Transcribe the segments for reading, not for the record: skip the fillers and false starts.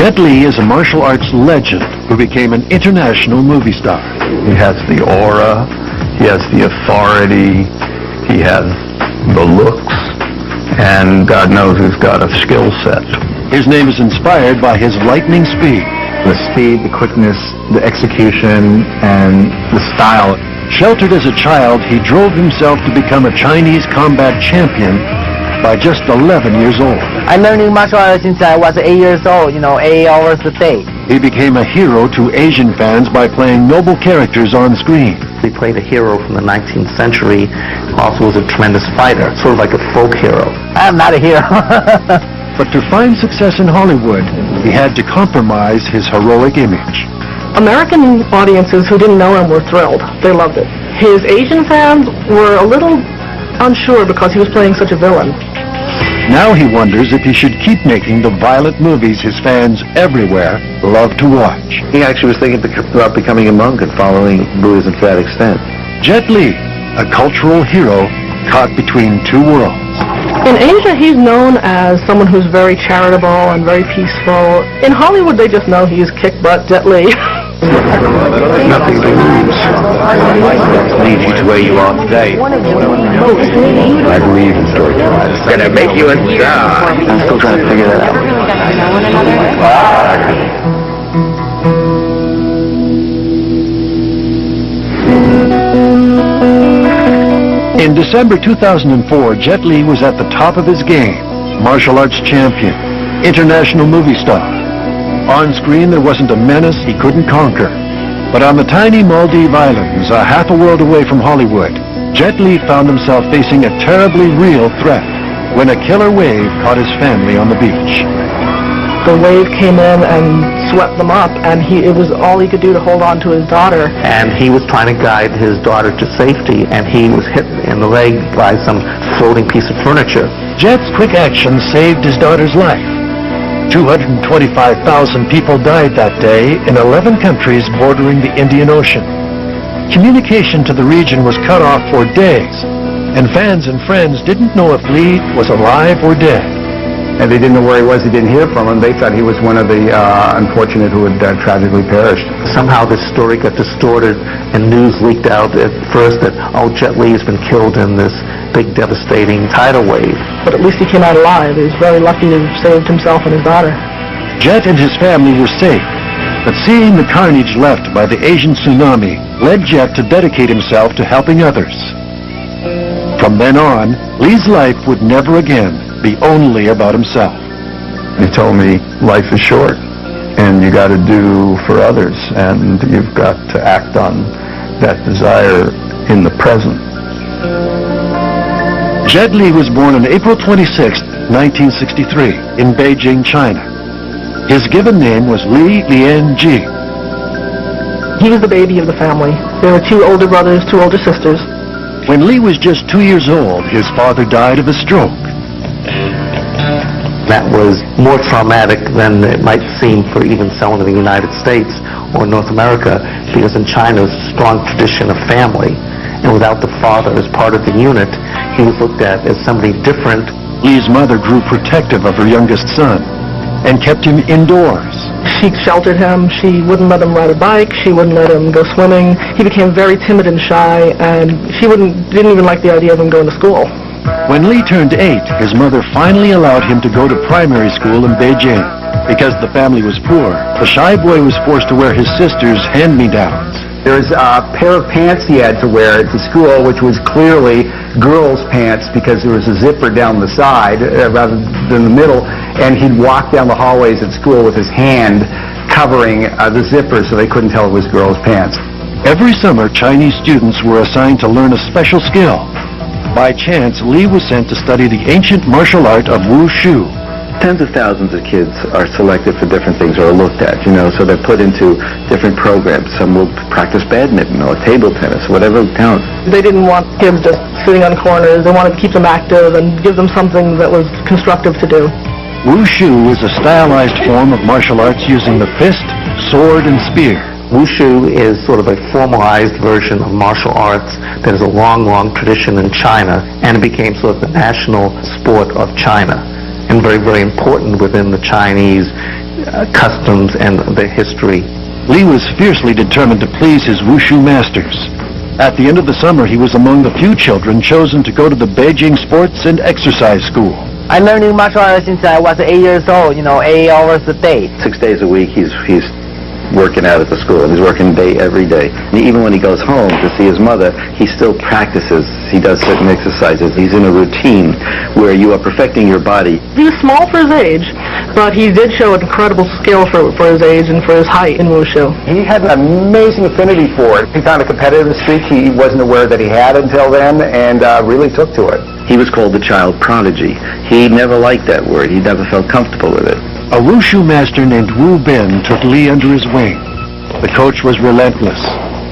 Jet Li is a martial arts legend who became an international movie star. He has the aura, he has the authority, he has the looks, and God knows he's got a skill set. His name is inspired by his lightning speed. The speed, the quickness, the execution, and the style. Sheltered as a child, he drove himself to become a Chinese combat champion by just 11 years old. I learned martial arts since I was 8 years old, 8 hours a day. He became a hero to Asian fans by playing noble characters on screen. He played a hero from the 19th century, also was a tremendous fighter, sort of like a folk hero. I'm not a hero. But to find success in Hollywood, he had to compromise his heroic image. American audiences who didn't know him were thrilled. They loved it. His Asian fans were a little unsure because he was playing such a villain. Now he wonders if he should keep making the violent movies his fans everywhere love to watch. He actually was thinking about becoming a monk and following Buddhism to that extent. Jet Li, a cultural hero caught between two worlds. In Asia, he's known as someone who's very charitable and very peaceful. In Hollywood, they just know he's kick-butt Jet Li. Nothing to lose. Leads you to where you are today. I believe in storytelling. It's gonna make you a star. I'm still trying to figure that out. In December 2004, Jet Li was at the top of his game, martial arts champion, international movie star. On screen, there wasn't a menace he couldn't conquer. But on the tiny Maldive Islands, a half a world away from Hollywood, Jet Li found himself facing a terribly real threat when a killer wave caught his family on the beach. The wave came in and swept them up, and it was all he could do to hold on to his daughter. And he was trying to guide his daughter to safety, and he was hit in the leg by some floating piece of furniture. Jet's quick action saved his daughter's life. 225,000 people died that day in 11 countries bordering the Indian Ocean. Communication to the region was cut off for days, and fans and friends didn't know if Li was alive or dead. And they didn't know where he was, they didn't hear from him. They thought he was one of the unfortunate who had tragically perished. Somehow this story got distorted, and news leaked out at first that, oh, Jet Li has been killed in this big devastating tidal wave. But at least he came out alive. He was very lucky to have saved himself and his daughter. Jet and his family were safe, but seeing the carnage left by the Asian tsunami led Jet to dedicate himself to helping others. From then on, Li's life would never again be only about himself. He told me, life is short, and you got to do for others, and you've got to act on that desire in the present. Jet Li was born on April 26, 1963, in Beijing, China. His given name was Li Lianji. He was the baby of the family. There were 2 older brothers, 2 older sisters. When Li was just 2 years old, his father died of a stroke. That was more traumatic than it might seem for even someone in the United States or North America, because in China there's a strong tradition of family, and without the father as part of the unit, he was looked at as somebody different. Li's mother grew protective of her youngest son and kept him indoors. She sheltered him. She wouldn't let him ride a bike. She wouldn't let him go swimming. He became very timid and shy, and she didn't even like the idea of him going to school. When Li turned 8, his mother finally allowed him to go to primary school in Beijing. Because the family was poor, the shy boy was forced to wear his sister's hand-me-downs. There was a pair of pants he had to wear at the school, which was clearly girls' pants because there was a zipper down the side rather than the middle, and he'd walk down the hallways at school with his hand covering the zipper so they couldn't tell it was girls' pants. Every summer, Chinese students were assigned to learn a special skill. By chance, Li was sent to study the ancient martial art of wushu. Tens of thousands of kids are selected for different things or are looked at, so they're put into different programs. Some will practice badminton or table tennis, whatever counts. They didn't want kids just sitting on corners. They wanted to keep them active and give them something that was constructive to do. Wushu is a stylized form of martial arts using the fist, sword, and spear. Wushu is sort of a formalized version of martial arts that has a long, long tradition in China, and it became sort of the national sport of China, and very, very important within the Chinese customs and their history. Li was fiercely determined to please his wushu masters. At the end of the summer, he was among the few children chosen to go to the Beijing Sports and Exercise School. I learned martial arts since I was 8 years old, 8 hours a day. 6 days a week he's working out at the school. He's working every day. And even when he goes home to see his mother, he still practices. He does certain exercises. He's in a routine where you are perfecting your body. He was small for his age, but he did show an incredible skill for his age and for his height in wushu. He had an amazing affinity for it. He found a competitive streak he wasn't aware that he had until then, and really took to it. He was called the child prodigy. He never liked that word. He never felt comfortable with it. A wushu master named Wu Bin took Li under his wing. The coach was relentless.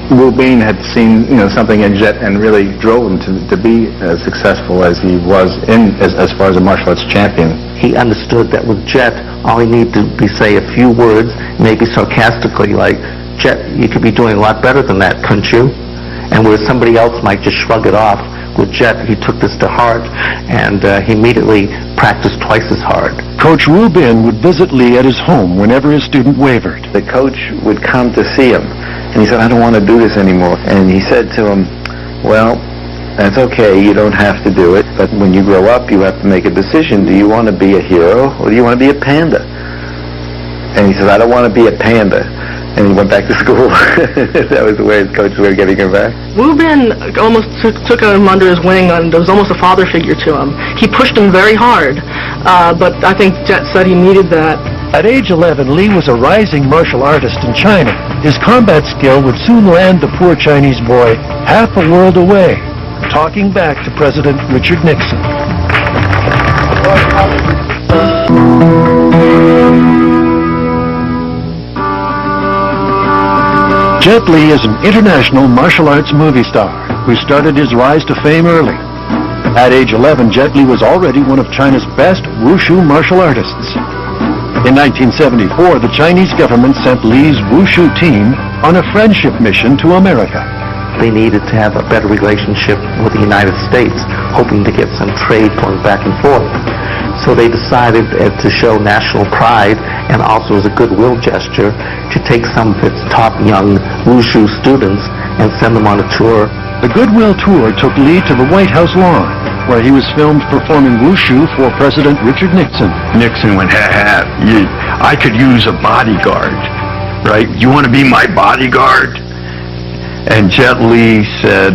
Wu Bin had seen something in Jet and really drove him to be as successful as he was as far as a martial arts champion. He understood that with Jet, all he needed to be say a few words, maybe sarcastically, like, "Jet, you could be doing a lot better than that, couldn't you?" And where somebody else might just shrug it off, with Jet, he took this to heart, and he immediately practiced twice as hard. Coach Wu Bin would visit Li at his home whenever his student wavered. The coach would come to see him, and he said, "I don't want to do this anymore." And he said to him, "Well, that's okay, you don't have to do it, but when you grow up, you have to make a decision. Do you want to be a hero, or do you want to be a panda?" And he said, "I don't want to be a panda." And he went back to school. That was the way his coaches were getting him back. Wu Bin almost took him under his wing, and there was almost a father figure to him. He pushed him very hard, but I think Jet said he needed that. At age 11, Li was a rising martial artist in China. His combat skill would soon land the poor Chinese boy half a world away, talking back to President Richard Nixon. Jet Li is an international martial arts movie star who started his rise to fame early. At age 11, Jet Li was already one of China's best wushu martial artists. In 1974, the Chinese government sent Li's wushu team on a friendship mission to America. They needed to have a better relationship with the United States, hoping to get some trade going back and forth. So they decided to show national pride and also as a goodwill gesture to take some of its top young wushu students and send them on a tour. The goodwill tour took Li to the White House lawn, where he was filmed performing wushu for President Richard Nixon. Nixon went, I could use a bodyguard, right? You want to be my bodyguard? And Jet Li said,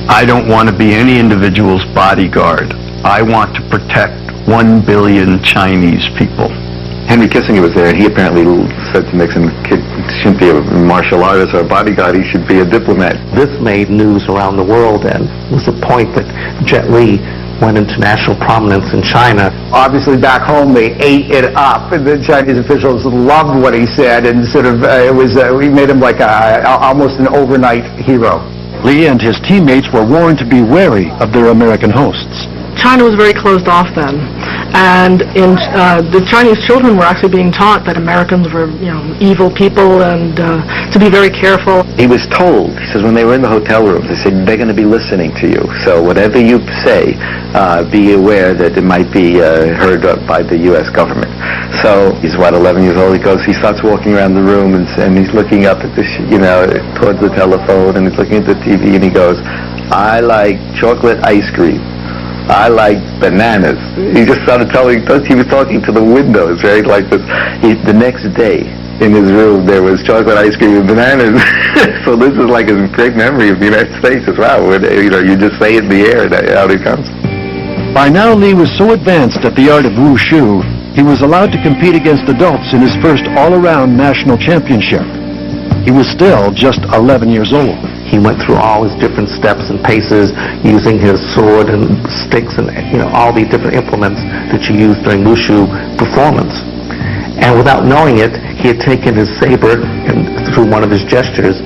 I don't want to be any individual's bodyguard. I want to protect 1 billion Chinese people. Henry Kissinger was there, and he apparently said to Nixon, "Kid shouldn't be a martial artist or a bodyguard, he should be a diplomat." This made news around the world and was the point that Jet Li went into national prominence in China. Obviously back home they ate it up, and the Chinese officials loved what he said, and sort of we made him like almost an overnight hero. Li and his teammates were warned to be wary of their American hosts. China was very closed off then, and the Chinese children were actually being taught that Americans were, evil people, and to be very careful. He was told, he says, when they were in the hotel rooms, they said, they're going to be listening to you. So whatever you say, be aware that it might be heard by the U.S. government. So he's, 11 years old, he starts walking around the room, and he's looking up at towards the telephone, and he's looking at the TV, and he goes, I like chocolate ice cream. I like bananas. He just started he was talking to the windows, right, like this. The next day, in his room, there was chocolate ice cream and bananas. So this is like a great memory of the United States as well, where, you just say it in the air, and out it comes. By now, Li was so advanced at the art of wushu, he was allowed to compete against adults in his first all-around national championship. He was still just 11 years old. He went through all his different steps and paces, using his sword and sticks and all the different implements that you use during wushu performance. And without knowing it, he had taken his saber and through one of his gestures,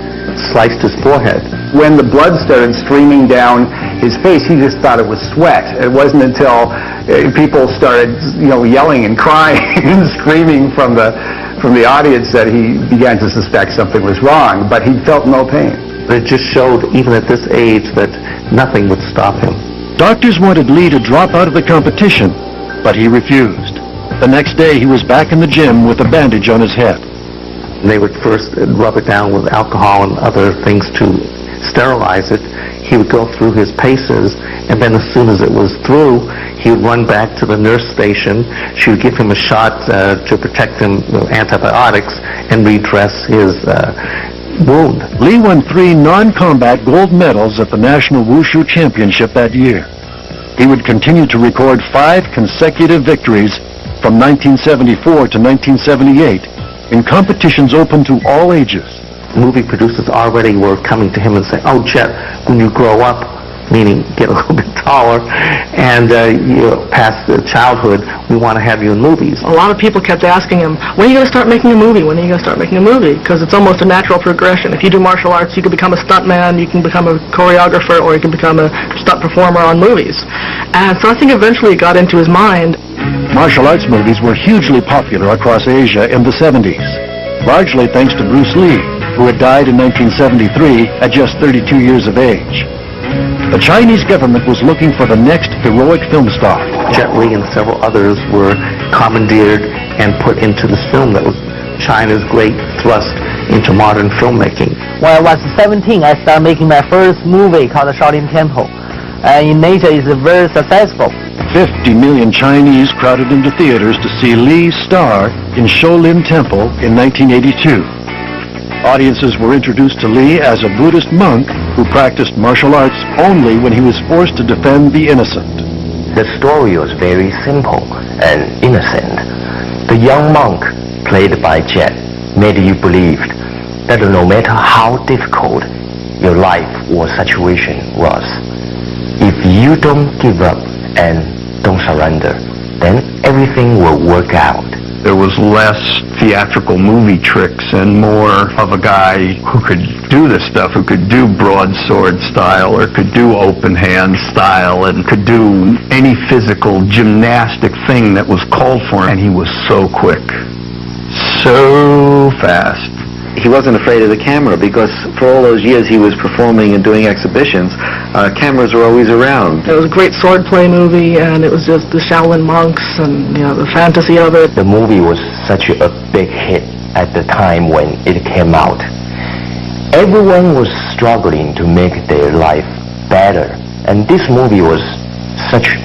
sliced his forehead. When the blood started streaming down his face, he just thought it was sweat. It wasn't until people started, yelling and crying and screaming from the audience that he began to suspect something was wrong, but he felt no pain. It just showed, even at this age, that nothing would stop him. Doctors wanted Li to drop out of the competition, but he refused. The next day, he was back in the gym with a bandage on his head. They would first rub it down with alcohol and other things to sterilize it. He would go through his paces, and then as soon as it was through, he would run back to the nurse station. She would give him a shot to protect him with antibiotics and redress his wound. Li won 3 non-combat gold medals at the National Wushu Championship that year. He would continue to record 5 consecutive victories from 1974 to 1978 in competitions open to all ages. Movie producers already were coming to him and saying, "Oh, Jet, when you grow up," meaning get a little bit taller, and you're past childhood, we want to have you in movies. A lot of people kept asking him, when are you going to start making a movie? When are you going to start making a movie? Because it's almost a natural progression. If you do martial arts, you can become a stuntman, you can become a choreographer, or you can become a stunt performer on movies. And so I think eventually it got into his mind. Martial arts movies were hugely popular across Asia in the 70s, largely thanks to Bruce Lee, who had died in 1973 at just 32 years of age. The Chinese government was looking for the next heroic film star. Jet Li and several others were commandeered and put into this film that was China's great thrust into modern filmmaking. When I was 17, I started making my first movie called The Shaolin Temple. And in Asia, it's very successful. 50 million Chinese crowded into theaters to see Li star in Shaolin Temple in 1982. Audiences were introduced to Li as a Buddhist monk who practiced martial arts only when he was forced to defend the innocent. The story was very simple and innocent. The young monk, played by Jet, made you believe that no matter how difficult your life or situation was, if you don't give up and don't surrender, then everything will work out. There was less theatrical movie tricks and more of a guy who could do this stuff, who could do broadsword style or could do open hand style and could do any physical gymnastic thing that was called for him. And he was so quick, so fast. He wasn't afraid of the camera because for all those years he was performing and doing exhibitions, cameras were always around. It was a great swordplay movie, and it was just the Shaolin monks and the fantasy of it. The movie was such a big hit at the time when it came out. Everyone was struggling to make their life better, and this movie was such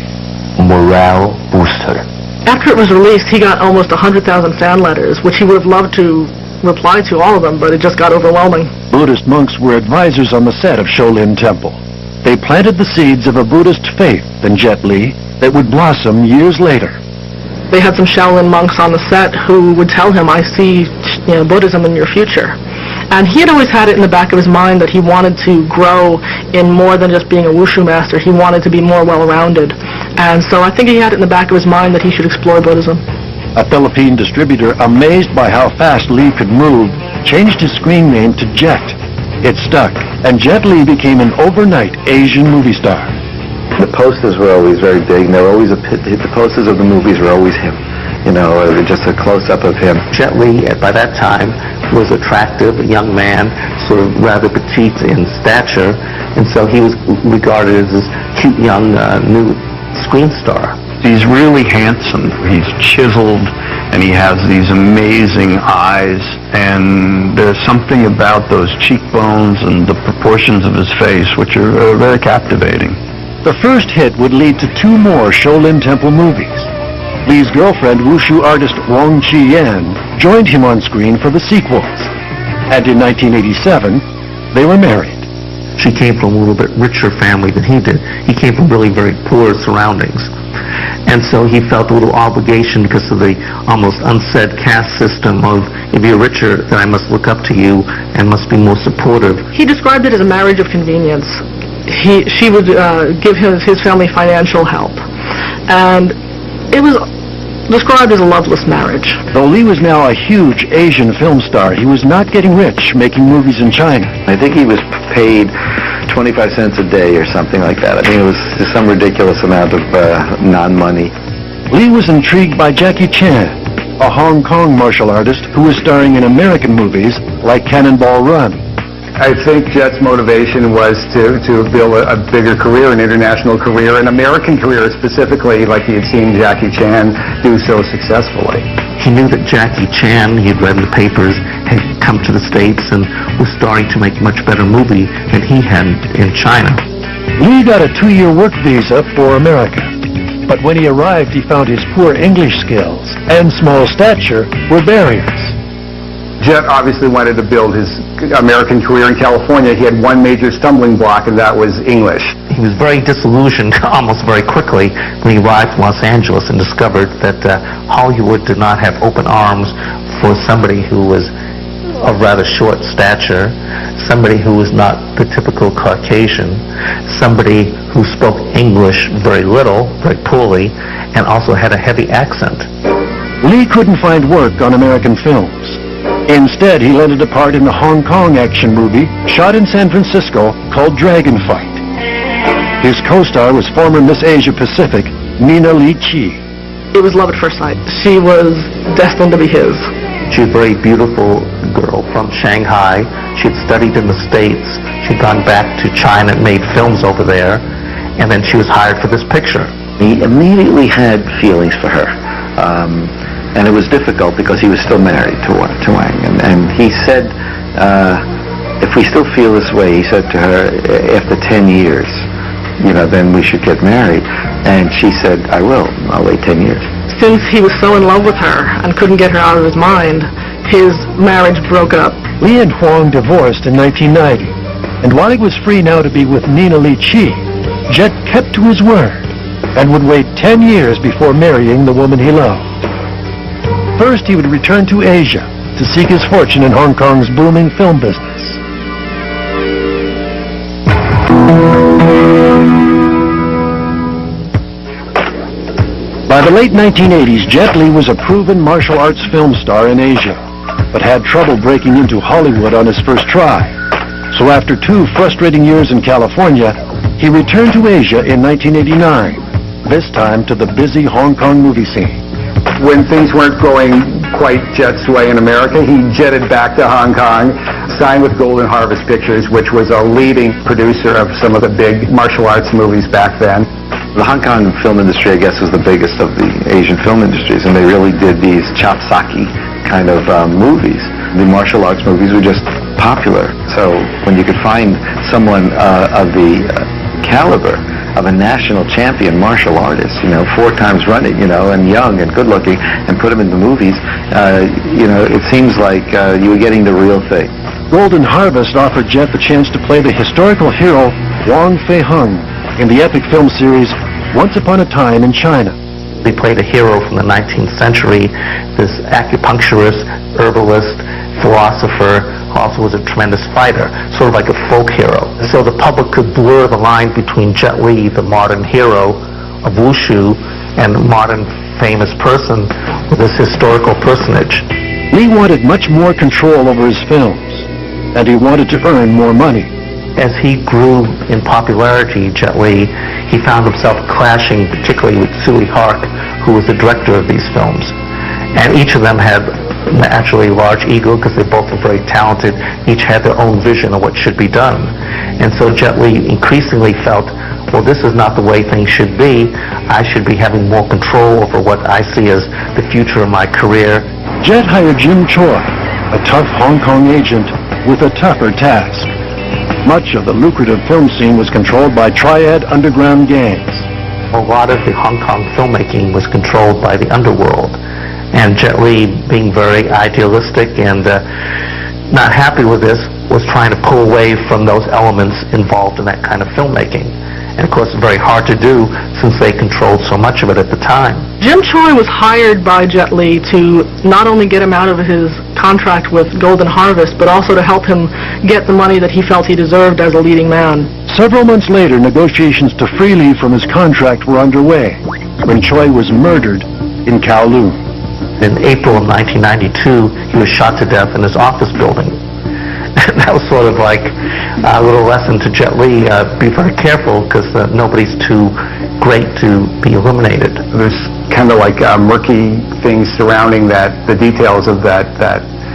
morale booster. After it was released, he got almost 100,000 fan letters, which he would have loved to reply to all of them, but it just got overwhelming. Buddhist monks were advisors on the set of Shaolin Temple. They planted the seeds of a Buddhist faith in Jet Li that would blossom years later. They had some Shaolin monks on the set who would tell him, "I see Buddhism in your future." And he had always had it in the back of his mind that he wanted to grow in more than just being a wushu master. He wanted to be more well-rounded. And so I think he had it in the back of his mind that he should explore Buddhism. A Philippine distributor, amazed by how fast Li could move, changed his screen name to Jet. It stuck, and Jet Li became an overnight Asian movie star. The posters were always very big, and they were always the posters of the movies were always him. Just a close-up of him. Jet Li, by that time, was attractive, a young man, sort of rather petite in stature, and so he was regarded as this cute young new screen star. He's really handsome. He's chiseled, and he has these amazing eyes, and there's something about those cheekbones and the proportions of his face which are very captivating. The first hit would lead to 2 more Shaolin Temple movies. Li's girlfriend, wushu artist Wang Chi-yan, joined him on screen for the sequels. And in 1987, they were married. She came from a little bit richer family than he did. He came from really very poor surroundings. And so he felt a little obligation because of the almost unsaid caste system of, if you're richer, then I must look up to you and must be more supportive. He described it as a marriage of convenience. She would give his family financial help. And it was described as a loveless marriage. Though Li was now a huge Asian film star, he was not getting rich making movies in China. I think he was paid 25 cents a day or something like that. I think it was just some ridiculous amount of non-money. Li was intrigued by Jackie Chan, a Hong Kong martial artist who was starring in American movies like Cannonball Run. I think Jet's motivation was to build a bigger career, an international career, an American career specifically, like he had seen Jackie Chan do so successfully. He knew that Jackie Chan, he had read in the papers, had come to the States and was starting to make a much better movie than he had in China. Li got a 2-year work visa for America. But when he arrived, he found his poor English skills and small stature were barriers. Jet obviously wanted to build his American career in California. He had one major stumbling block, and that was English. He was very disillusioned almost very quickly when he arrived in Los Angeles and discovered that Hollywood did not have open arms for somebody who was of rather short stature, somebody who was not the typical Caucasian, somebody who spoke English very little, very poorly, and also had a heavy accent. Li couldn't find work on American films. Instead, he landed a part in the Hong Kong action movie shot in San Francisco called Dragon Fight. His co-star was former Miss Asia Pacific, Nina Li Chi. It was love at first sight. She was destined to be his. She was a very beautiful girl from Shanghai. She had studied in the States. She'd gone back to China and made films over there. And then she was hired for this picture. He immediately had feelings for her. And it was difficult because he was still married to Wang. And he said, if we still feel this way, he said to her, after 10 years, then we should get married. And she said, I will. I'll wait 10 years. Since he was so in love with her and couldn't get her out of his mind, his marriage broke up. Li and Huang divorced in 1990. And while he was free now to be with Nina Li Chi, Jet kept to his word and would wait 10 years before marrying the woman he loved. First, he would return to Asia to seek his fortune in Hong Kong's booming film business. By the late 1980s, Jet Li was a proven martial arts film star in Asia, but had trouble breaking into Hollywood on his first try. So after 2 frustrating years in California, he returned to Asia in 1989, this time to the busy Hong Kong movie scene. When things weren't going quite Jet's way in America, he jetted back to Hong Kong, signed with Golden Harvest Pictures, which was a leading producer of some of the big martial arts movies back then. The Hong Kong film industry, I guess, was the biggest of the Asian film industries, and they really did these chopsaki kind of movies. The martial arts movies were just popular. So when you could find someone of the caliber of a national champion martial artist, 4 times running, and young and good looking, and put him in the movies, it seems like you were getting the real thing. Golden Harvest offered Jet the chance to play the historical hero Wang Fei-hung in the epic film series Once Upon a Time in China. He played a hero from the 19th century, this acupuncturist, herbalist, philosopher, also was a tremendous fighter, sort of like a folk hero. So the public could blur the line between Jet Li, the modern hero of wushu, and the modern famous person with this historical personage. Li wanted much more control over his films, and he wanted to earn more money. As he grew in popularity, Jet Li, he found himself clashing particularly with Tsui Hark, who was the director of these films. And each of them had naturally large ego because they both were very talented. Each had their own vision of what should be done. And so Jet Li increasingly felt, well, this is not the way things should be. I should be having more control over what I see as the future of my career. Jet hired Jim Choi, a tough Hong Kong agent with a tougher task. Much of the lucrative film scene was controlled by triad underground gangs. A lot of the Hong Kong filmmaking was controlled by the underworld. And Jet Li, being very idealistic and not happy with this, was trying to pull away from those elements involved in that kind of filmmaking. And of course, it's very hard to do since they controlled so much of it at the time. Jim Choi was hired by Jet Li to not only get him out of his contract with Golden Harvest, but also to help him get the money that he felt he deserved as a leading man. Several months later, negotiations to free Li from his contract were underway when Choi was murdered in Kowloon. In April of 1992, he was shot to death in his office building. That was sort of like a little lesson to Jet Li, be very careful because nobody's too great to be eliminated. There's kind of like murky things surrounding the details of that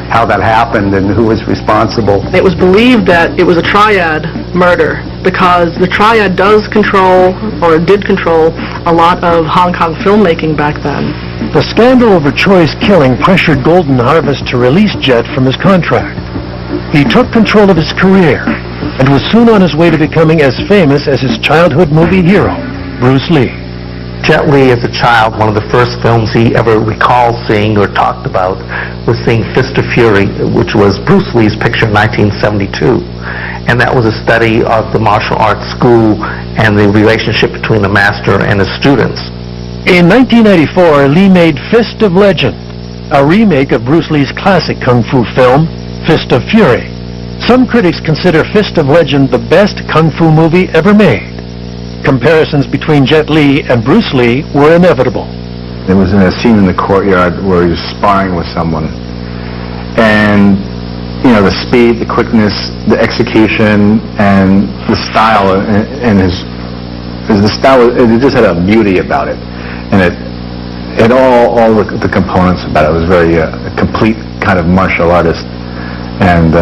how that happened and who was responsible. It was believed that it was a triad murder because the triad does control, or did control, a lot of Hong Kong filmmaking back then. The scandal over Choi's killing pressured Golden Harvest to release Jet from his contract. He took control of his career and was soon on his way to becoming as famous as his childhood movie hero, Bruce Lee. Jet Li, as a child, one of the first films he ever recalled seeing or talked about was seeing Fist of Fury, which was Bruce Lee's picture in 1972. And that was a study of the martial arts school and the relationship between the master and his students. In 1994, Lee made Fist of Legend, a remake of Bruce Lee's classic kung fu film, Fist of Fury. Some critics consider Fist of Legend the best kung fu movie ever made. Comparisons between Jet Li and Bruce Lee were inevitable. There was a scene in the courtyard where he was sparring with someone. And, you know, the speed, the quickness, the execution, and the style, and the style, it just had a beauty about it. And it all the components about it. It was very a complete kind of martial artist. And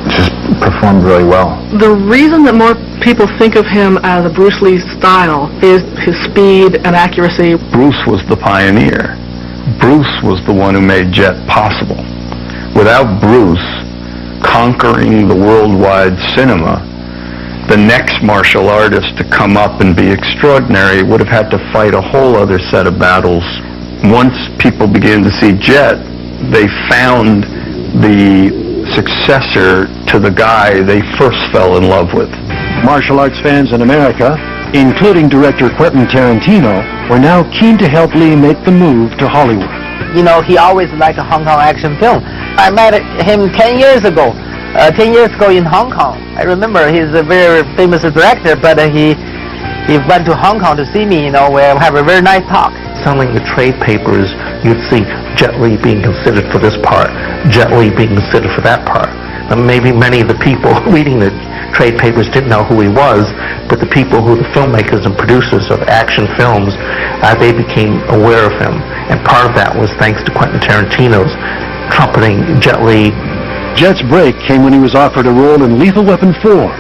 just performed really well. The reason that more people think of him as a Bruce Lee style is his speed and accuracy. Bruce was the pioneer. Bruce was the one who made Jet possible. Without Bruce conquering the worldwide cinema, the next martial artist to come up and be extraordinary would have had to fight a whole other set of battles. Once people began to see Jet, they found the successor to the guy they first fell in love with. Martial arts fans in America, including director Quentin Tarantino, were now keen to help Lee make the move to Hollywood. You know, he always liked Hong Kong action film. I met him 10 years ago. 10 years ago in Hong Kong. I remember he's a very famous director, but he went to Hong Kong to see me, you know, we have a very nice talk. Selling the trade papers, you'd see Jet Li being considered for this part, Jet Li being considered for that part. And maybe many of the people reading the trade papers didn't know who he was, but the people who the filmmakers and producers of action films, they became aware of him. And part of that was thanks to Quentin Tarantino's trumpeting Jet Li. Jet's break came when he was offered a role in Lethal Weapon 4,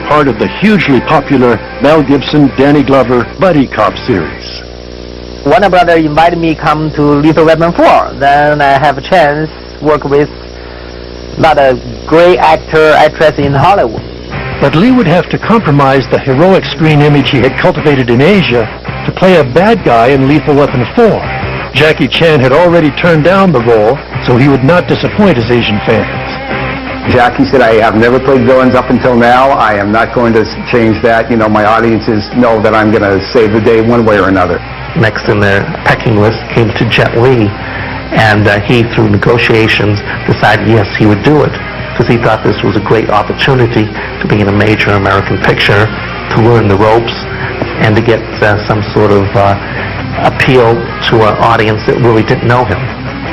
part of the hugely popular Mel Gibson, Danny Glover buddy cop series. Warner Brother invited me come to Lethal Weapon 4. Then I have a chance to work with a lot of great actress in Hollywood. But Lee would have to compromise the heroic screen image he had cultivated in Asia to play a bad guy in Lethal Weapon 4. Jackie Chan had already turned down the role, so he would not disappoint his Asian fans. Jackie said, I have never played villains up until now. I am not going to change that. You know, my audiences know that I'm going to save the day one way or another. Next in their pecking list came to Jet Li, and he, through negotiations, decided yes, he would do it, because he thought this was a great opportunity to be in a major American picture, to learn the ropes, and to get some sort of appeal to an audience that really didn't know him.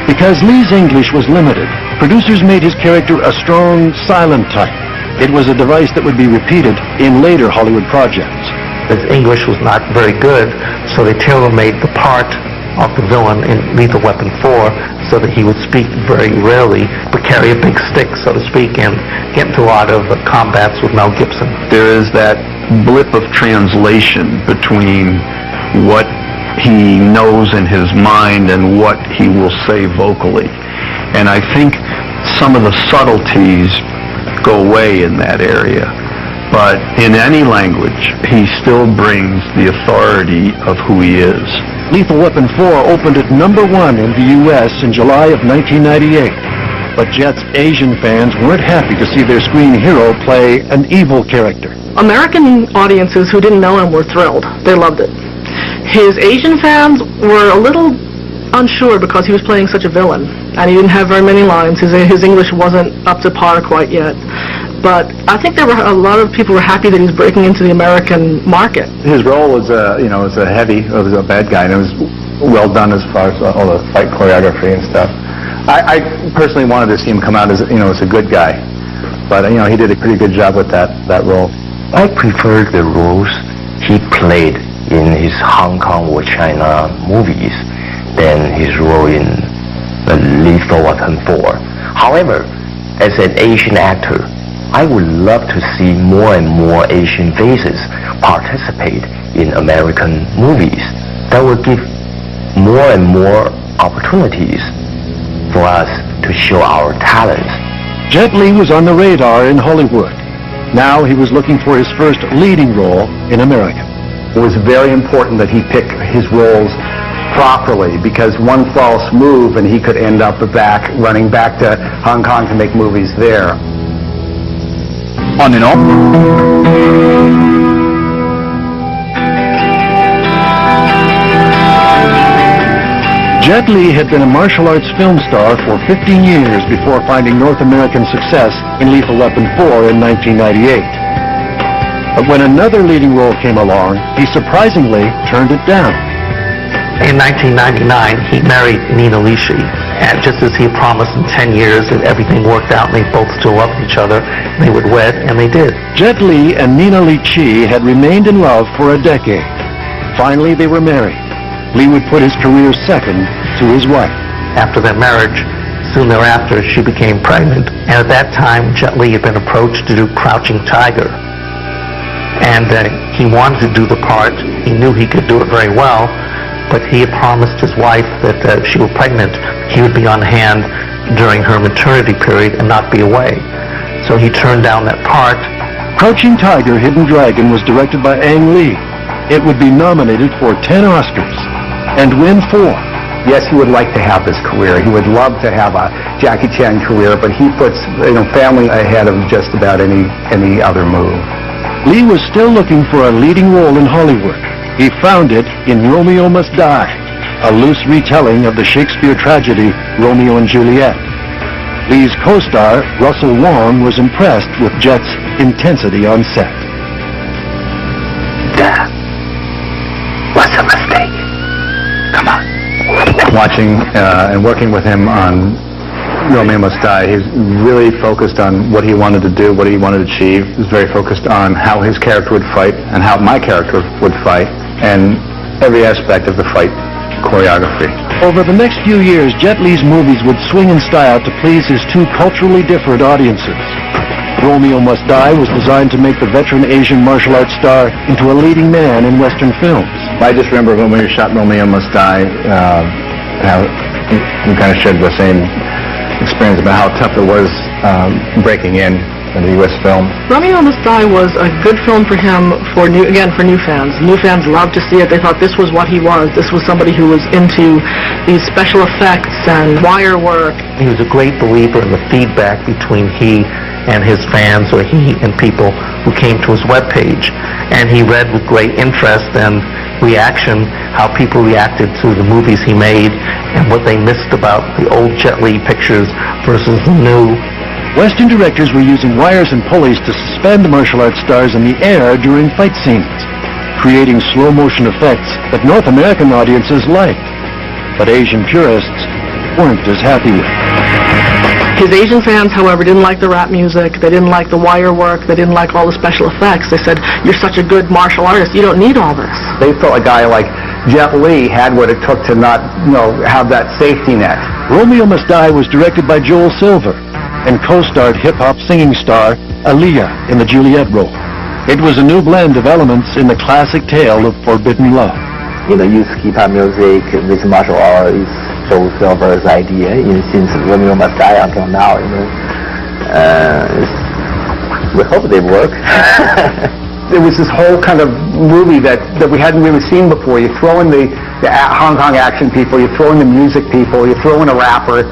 Because Lee's English was limited, producers made his character a strong, silent type. It was a device that would be repeated in later Hollywood projects. His English was not very good, so they tailor-made the part of the villain in Lethal Weapon 4 so that he would speak very rarely, but carry a big stick, so to speak, and get into a lot of combats with Mel Gibson. There is that blip of translation between what he knows in his mind and what he will say vocally. And I think some of the subtleties go away in that area. But in any language, he still brings the authority of who he is. Lethal Weapon 4 opened at #1 in the U.S. in July of 1998. But Jet's Asian fans weren't happy to see their screen hero play an evil character. American audiences who didn't know him were thrilled. They loved it. His Asian fans were a little unsure because he was playing such a villain, and he didn't have very many lines. His English wasn't up to par quite yet. But I think there were a lot of people were happy that he was breaking into the American market. His role was a bad guy, and it was well done as far as all the fight choreography and stuff. I personally wanted to see him come out as as a good guy, but he did a pretty good job with that role. I prefer the roles he played in his Hong Kong or China movies than his role in the Lethal Weapon 4. However, as an Asian actor, I would love to see more and more Asian faces participate in American movies. That would give more and more opportunities for us to show our talents. Jet Li was on the radar in Hollywood. Now he was looking for his first leading role in America. It was very important that he pick his roles properly, because one false move and he could end up running back to Hong Kong to make movies there. On and off. Jet Li had been a martial arts film star for 15 years before finding North American success in Lethal Weapon 4 in 1998. But when another leading role came along, he surprisingly turned it down. In 1999, he married Nina Lishi, and just as he had promised in 10 years, if everything worked out and they both still loved each other, they would wed, and they did. Jet Li and Nina Lishi had remained in love for a decade. Finally, they were married. Li would put his career second to his wife. After their marriage, soon thereafter, she became pregnant, and at that time, Jet Li had been approached to do Crouching Tiger. And he wanted to do the part. He knew he could do it very well, but he had promised his wife that if she were pregnant, he would be on hand during her maternity period and not be away. So he turned down that part. Crouching Tiger, Hidden Dragon was directed by Ang Lee. It would be nominated for 10 Oscars and win 4. Yes, he would like to have this career. He would love to have a Jackie Chan career, but he puts family ahead of just about any other move. Li was still looking for a leading role in Hollywood. He found it in Romeo Must Die, a loose retelling of the Shakespeare tragedy Romeo and Juliet. Li's co-star, Russell Wong, was impressed with Jet's intensity on set. Dad, what's a mistake? Come on. Watching and working with him on Romeo Must Die, he's really focused on what he wanted to do, what he wanted to achieve. He was very focused on how his character would fight and how my character would fight, and every aspect of the fight choreography. Over the next few years, Jet Li's movies would swing in style to please his two culturally different audiences. Romeo Must Die was designed to make the veteran Asian martial arts star into a leading man in Western films. I just remember when we shot Romeo Must Die, how we kind of shared the same experience about how tough it was breaking in the U.S. film. Romeo Must Die was a good film for him for new fans. New fans loved to see it. They thought this was what he was. This was somebody who was into these special effects and wire work. He was a great believer in the feedback between he and his fans, or he and people who came to his webpage. And he read with great interest and reaction how people reacted to the movies he made and what they missed about the old Jet Li pictures versus the new. Western directors were using wires and pulleys to suspend martial arts stars in the air during fight scenes, creating slow motion effects that North American audiences liked, but Asian purists weren't as happy with. His Asian fans, however, didn't like the rap music, they didn't like the wire work, they didn't like all the special effects. They said, "You're such a good martial artist, you don't need all this." They felt a guy like Jet Li had what it took to not, have that safety net. Romeo Must Die was directed by Joel Silver and co-starred hip-hop singing star Aaliyah in the Juliet role. It was a new blend of elements in the classic tale of forbidden love. Use hip-hop music with martial arts is Joel Silver's idea since Romeo Must Die until now. We hope they work. There was this whole kind of movie that we hadn't really seen before. You throw in the Hong Kong action people, you throw in the music people, you throw in a rapper,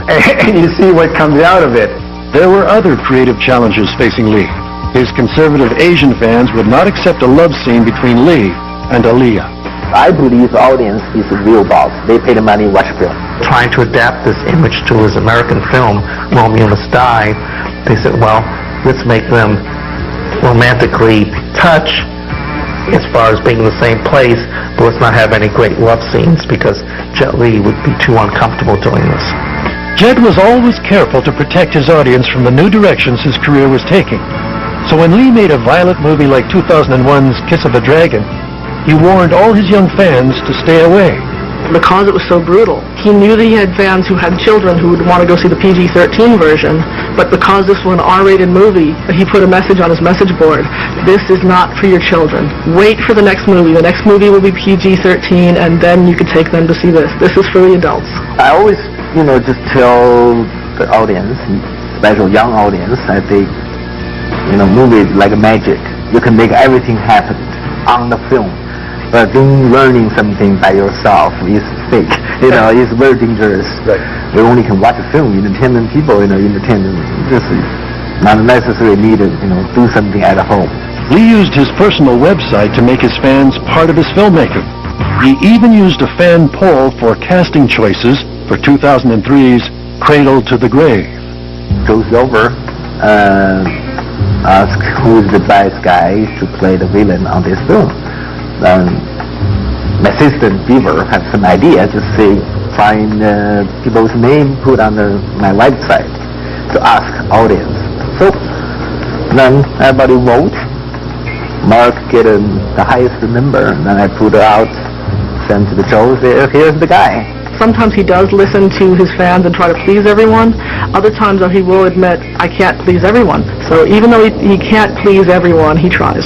and you see what comes out of it. There were other creative challenges facing Li. His conservative Asian fans would not accept a love scene between Li and Aaliyah. I believe the audience is real boss. They pay the money, watch film. Trying to adapt this image to his American film, Romeo Must Die, they said, well, let's make them romantically touch as far as being in the same place, but let's not have any great love scenes because Jet Li would be too uncomfortable doing this. Jet was always careful to protect his audience from the new directions his career was taking. So when Li made a violent movie like 2001's Kiss of the Dragon, he warned all his young fans to stay away. because it was so brutal. He knew that he had fans who had children who would want to go see the PG-13 version, but because this was an R-rated movie, he put a message on his message board: this is not for your children. Wait for the next movie. The next movie will be PG-13, and then you can take them to see this. This is for the adults. I always, just tell the audience, especially young audience, I think, movies like magic. You can make everything happen on the film. But then learning something by yourself is fake. It's very dangerous. Right. We only can watch a film, entertain people, entertain them. Just not necessarily need to, do something at home. Lee used his personal website to make his fans part of his filmmaking. He even used a fan poll for casting choices for 2003's Cradle to the Grave. Goes over, ask who's the best guy to play the villain on this film. My assistant Beaver has some idea to find people's name put on my website to ask audience. So then everybody vote. Mark get the highest number, and then I put it out, send to the show, say, here's the guy. Sometimes he does listen to his fans and try to please everyone. Other times, though, he will admit, I can't please everyone. So even though he can't please everyone, he tries.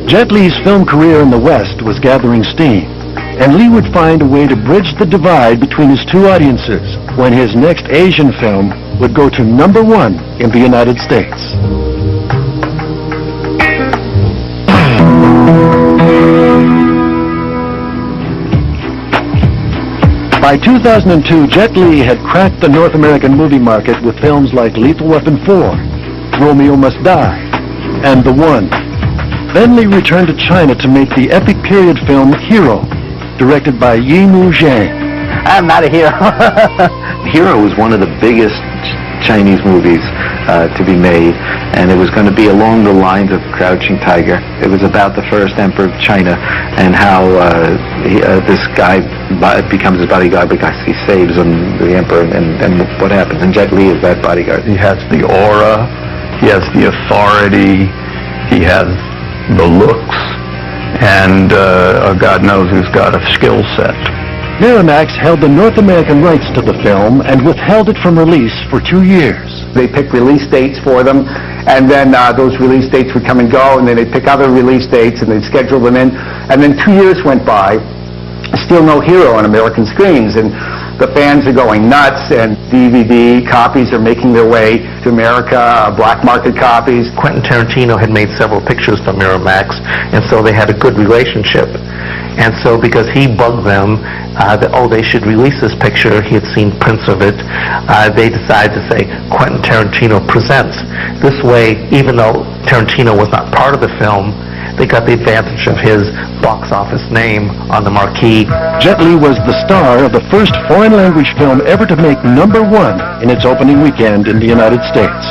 Jet Li's film career in the West was gathering steam, and Lee would find a way to bridge the divide between his two audiences when his next Asian film would go to #1 in the United States. By 2002, Jet Li had cracked the North American movie market with films like Lethal Weapon 4, Romeo Must Die, and The One. Then Lee returned to China to make the epic period film Hero, directed by Yimou Zhang. I'm not a hero. Hero was one of the biggest Chinese movies to be made, and it was going to be along the lines of Crouching Tiger. It was about the first emperor of China and how this guy becomes his bodyguard because he saves the emperor, and what happens. And Jet Li is that bodyguard. He has the aura, he has the authority, he has the looks, and God knows he's got a skill set. Miramax held the North American rights to the film and withheld it from release for 2 years. They pick release dates for them, and then those release dates would come and go, and then they'd pick other release dates, and they'd schedule them in. And then 2 years went by, still no Hero on American screens, and the fans are going nuts, and DVD copies are making their way to America, black market copies. Quentin Tarantino had made several pictures for Miramax, and so they had a good relationship. And so because he bugged them that, they should release this picture, he had seen prints of it, they decided to say, Quentin Tarantino Presents. This way, even though Tarantino was not part of the film, they got the advantage of his box office name on the marquee. Jet Li was the star of the first foreign language film ever to make #1 in its opening weekend in the United States.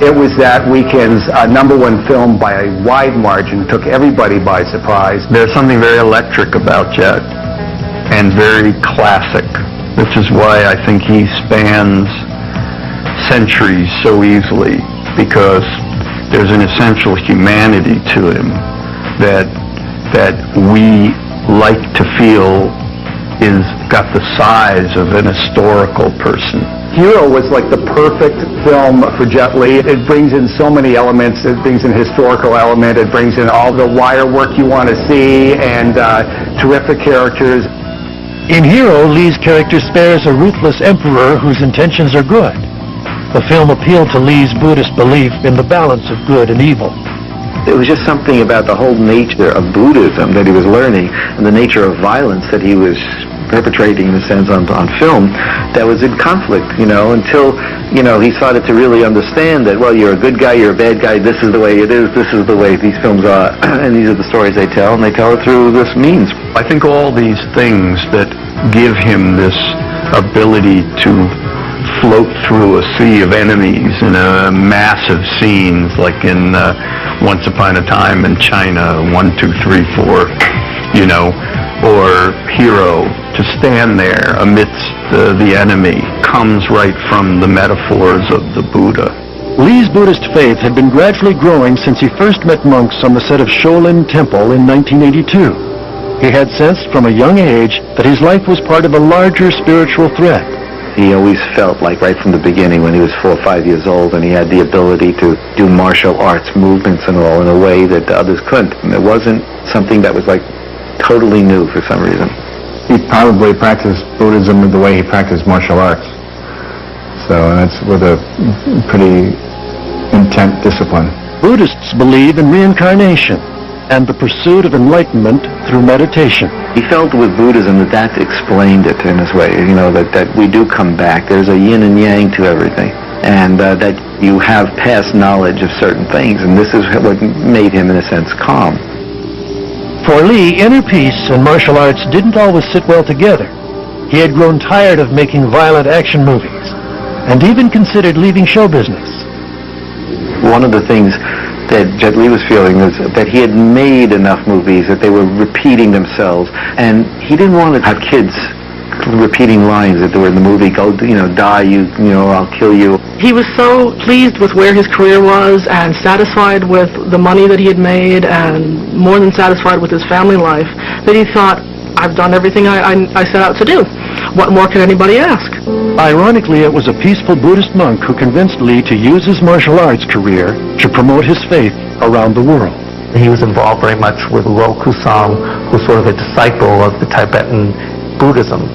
It was that weekend's #1 film by a wide margin, took everybody by surprise. There's something very electric about Jet, and very classic. This is why I think he spans centuries so easily, because there's an essential humanity to him that we like to feel is got the size of an historical person. Hero was like the perfect film for Jet Li. It brings in so many elements. It brings in historical element. It brings in all the wire work you want to see, and terrific characters. In Hero, Lee's character spares a ruthless emperor whose intentions are good. The film appealed to Lee's Buddhist belief in the balance of good and evil. It was just something about the whole nature of Buddhism that he was learning, and the nature of violence that he was perpetrating, in a sense, on film, that was in conflict, until, he started to really understand that, well, you're a good guy, you're a bad guy, this is the way it is, this is the way these films are, and these are the stories they tell, and they tell it through this means. I think all these things that give him this ability to float through a sea of enemies in a massive scenes, like in Once Upon a Time in China, 1, 2, 3, 4, or Hero, to stand there amidst the enemy, comes right from the metaphors of the Buddha. Lee's Buddhist faith had been gradually growing since he first met monks on the set of Shaolin Temple in 1982. He had sensed from a young age that his life was part of a larger spiritual thread. He always felt like right from the beginning when he was 4 or 5 years old and he had the ability to do martial arts movements and all in a way that the others couldn't. And it wasn't something that was like totally new for some reason. He probably practiced Buddhism the way he practiced martial arts. So that's with a pretty intense discipline. Buddhists believe in reincarnation and the pursuit of enlightenment through meditation. He felt with Buddhism that explained it in his way, you know, that we do come back. There's a yin and yang to everything, and that you have past knowledge of certain things, and this is what made him, in a sense, calm. For Li, inner peace and martial arts didn't always sit well together. He had grown tired of making violent action movies, and even considered leaving show business. One of the things that Jet Li was feeling was that he had made enough movies that they were repeating themselves, and he didn't want to have kids repeating lines that were in the movie, go, you know, die, you know, I'll kill you. He was so pleased with where his career was and satisfied with the money that he had made and more than satisfied with his family life that he thought, I've done everything I set out to do. What more could anybody ask? Ironically, it was a peaceful Buddhist monk who convinced Li to use his martial arts career to promote his faith around the world. He was involved very much with Lo Kusang, who's sort of a disciple of the Tibetan Buddhism.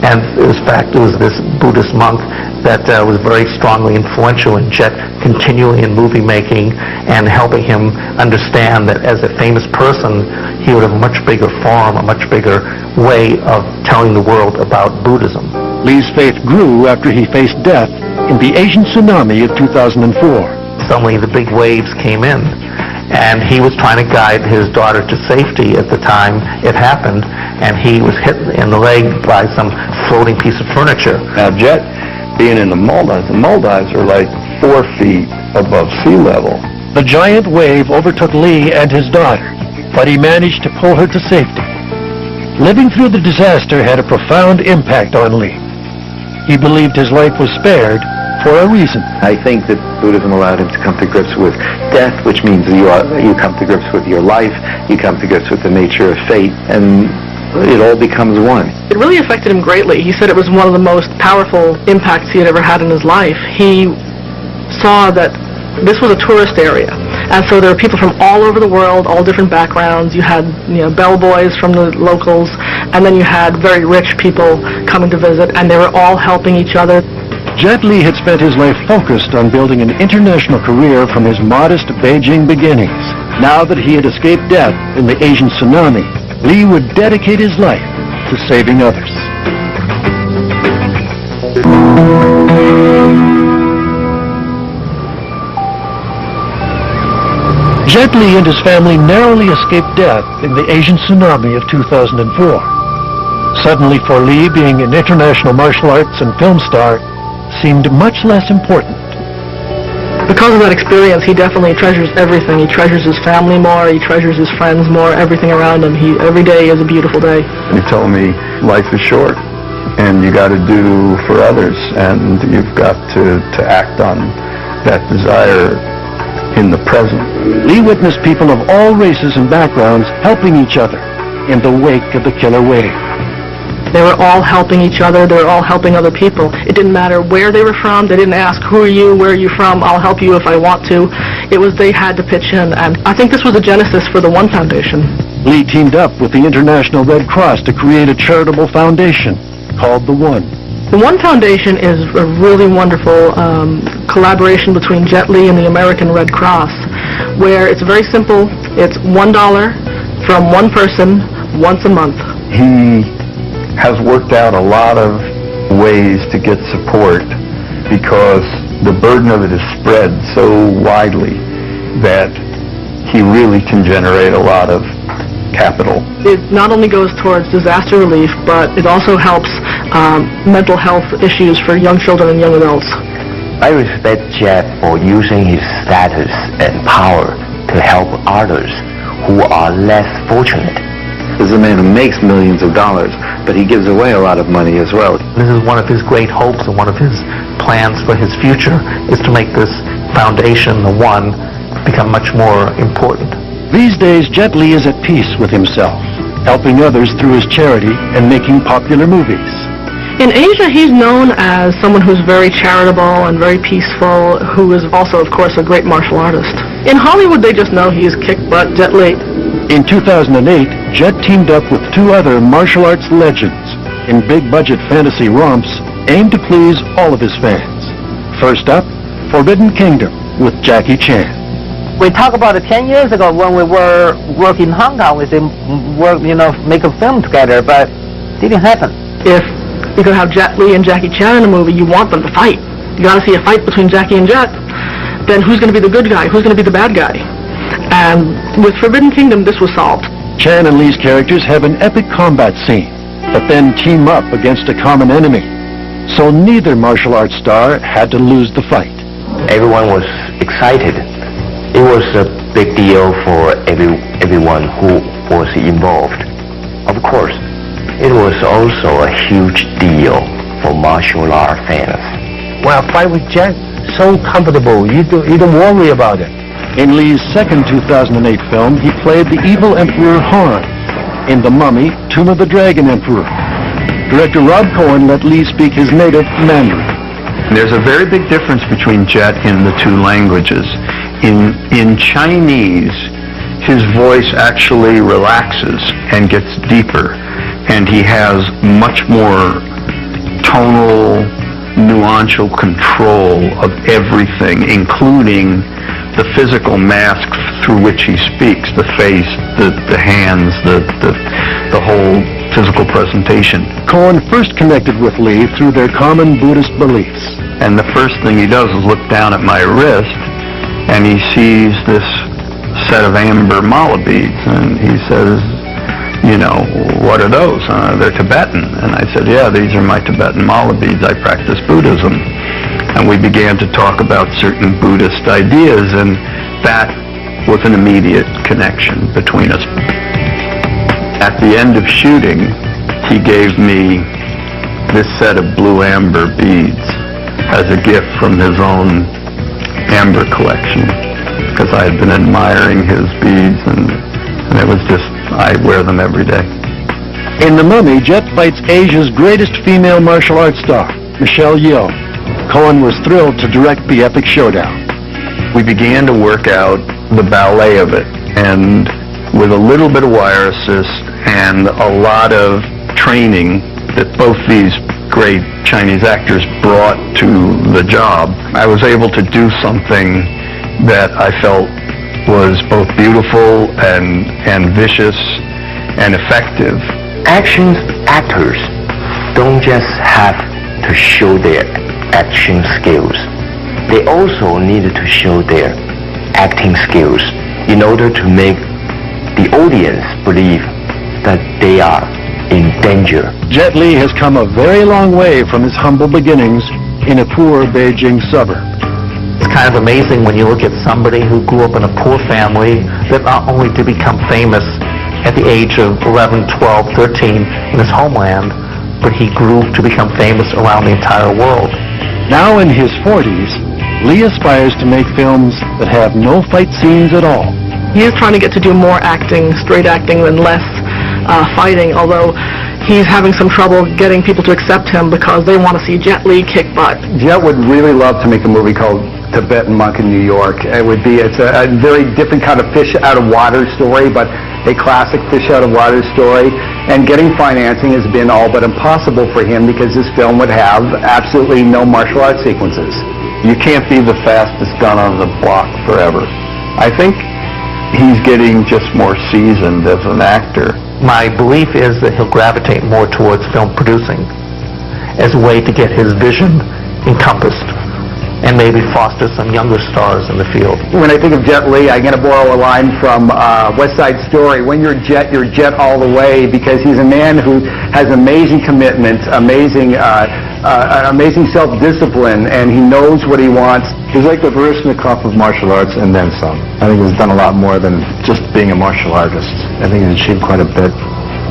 And in fact, it was this Buddhist monk that was very strongly influential in Jet continuing in movie making and helping him understand that as a famous person, he would have a much bigger forum, a much bigger way of telling the world about Buddhism. Li's faith grew after he faced death in the Asian tsunami of 2004. Suddenly the big waves came in, and he was trying to guide his daughter to safety at the time it happened, and he was hit in the leg by some floating piece of furniture. Now, Jet, being in the Maldives are like 4 feet above sea level. The giant wave overtook Li and his daughter, but he managed to pull her to safety. Living through the disaster had a profound impact on Li. He believed his life was spared for a reason. I think that Buddhism allowed him to come to grips with death, which means you come to grips with your life, you come to grips with the nature of fate, and it all becomes one. It really affected him greatly. He said it was one of the most powerful impacts he had ever had in his life. He saw that this was a tourist area, and so there were people from all over the world, all different backgrounds. You had, bellboys from the locals, and then you had very rich people coming to visit, and they were all helping each other. Jet Li had spent his life focused on building an international career from his modest Beijing beginnings. Now that he had escaped death in the Asian tsunami, Li would dedicate his life to saving others. Jet Li and his family narrowly escaped death in the Asian tsunami of 2004. Suddenly for Li, being an international martial arts and film star seemed much less important. Because of that experience, he definitely treasures everything. He treasures his family more, he treasures his friends more, everything around him. Every day is a beautiful day. He told me life is short and you got to do for others, and you've got to act on that desire in the present. Li witnessed people of all races and backgrounds helping each other in the wake of the killer wave. They were all helping each other. They were all helping other people. It didn't matter where they were from. They didn't ask, who are you, where are you from, I'll help you if I want to. It was they had to pitch in, and I think this was the genesis for the One Foundation. Li teamed up with the International Red Cross to create a charitable foundation called The One. The One Foundation is a really wonderful collaboration between Jet Li and the American Red Cross, where it's very simple. It's $1 from one person once a month. He has worked out a lot of ways to get support because the burden of it is spread so widely that he really can generate a lot of capital. It not only goes towards disaster relief, but it also helps mental health issues for young children and young adults. I respect Jet for using his status and power to help others who are less fortunate. This is a man who makes millions of dollars, but he gives away a lot of money as well. This is one of his great hopes and one of his plans for his future is to make this foundation, The One, become much more important. These days, Jet Li is at peace with himself. helping others through his charity and making popular movies. In Asia, he's known as someone who's very charitable and very peaceful, who is also, of course, a great martial artist. In Hollywood, they just know he's kick-butt Jet Li. In 2008, Jet teamed up with two other martial arts legends in big-budget fantasy romps aimed to please all of his fans. First up, Forbidden Kingdom with Jackie Chan. We talked about it 10 years ago when we were working in Hong Kong. We said, make a film together, but it didn't happen. If you could have Jet Li and Jackie Chan in a movie, you want them to fight. You got to see a fight between Jackie and Jet. Then who's going to be the good guy? Who's going to be the bad guy? And with Forbidden Kingdom, this was solved. Chan and Li's characters have an epic combat scene, but then team up against a common enemy. So neither martial arts star had to lose the fight. Everyone was excited. It was a big deal for everyone who was involved. Of course, it was also a huge deal for martial art fans. Well, fight with Jet, so comfortable. You don't worry about it. In Li's second 2008 film, he played the evil Emperor Han in The Mummy, Tomb of the Dragon Emperor. Director Rob Cohen let Li speak his native Mandarin. There's a very big difference between Jet in the two languages. In Chinese, his voice actually relaxes and gets deeper, and he has much more tonal, nuancial control of everything, including the physical mask through which he speaks, the face, the hands, the whole physical presentation. Cohen first connected with Li through their common Buddhist beliefs. And the first thing he does is look down at my wrist, and he sees this set of amber mala beads, and he says, what are those? They're Tibetan. And I said, yeah, these are my Tibetan mala beads. I practice Buddhism. And we began to talk about certain Buddhist ideas, and that was an immediate connection between us. At the end of shooting, he gave me this set of blue amber beads as a gift from his own amber collection, because I had been admiring his beads, and it was just, I wear them every day. In The Mummy, Jet fights Asia's greatest female martial arts star, Michelle Yeoh. Cohen was thrilled to direct the epic showdown. We began to work out the ballet of it, and with a little bit of wire assist and a lot of training that both these great Chinese actors brought to the job, I was able to do something that I felt was both beautiful and vicious and effective. Action actors don't just have to show their action skills. They also need to show their acting skills in order to make the audience believe that they are in danger. Jet Li has come a very long way from his humble beginnings in a poor Beijing suburb. It's kind of amazing when you look at somebody who grew up in a poor family that not only to become famous at the age of 11, 12, 13 in his homeland, but he grew to become famous around the entire world. Now in his 40s, Li aspires to make films that have no fight scenes at all. He is trying to get to do more acting, straight acting, than less fighting, although he's having some trouble getting people to accept him because they want to see Jet Li kick butt. Jet would really love to make a movie called Tibetan Monk in New York. It's a very different kind of fish out of water story, but a classic fish out of water story. And getting financing has been all but impossible for him because this film would have absolutely no martial arts sequences. You can't be the fastest gun on the block forever. I think he's getting just more seasoned as an actor. My belief is that he'll gravitate more towards film producing as a way to get his vision encompassed and maybe foster some younger stars in the field. When I think of Jet Li, I'm going to borrow a line from West Side Story. When you're Jet all the way, because he's a man who has amazing commitment, amazing self-discipline, and he knows what he wants. He's like the Baryshnikov of martial arts and then some. I think he's done a lot more than just being a martial artist. I think he's achieved quite a bit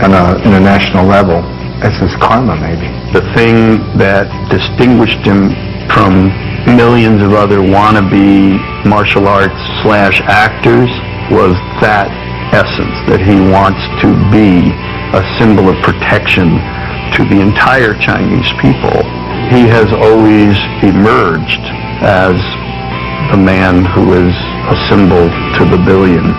on an international level. It's his karma, maybe. The thing that distinguished him from millions of other wannabe martial arts / actors was that essence, that he wants to be a symbol of protection to the entire Chinese people. He has always emerged as the man who is a symbol to the billion.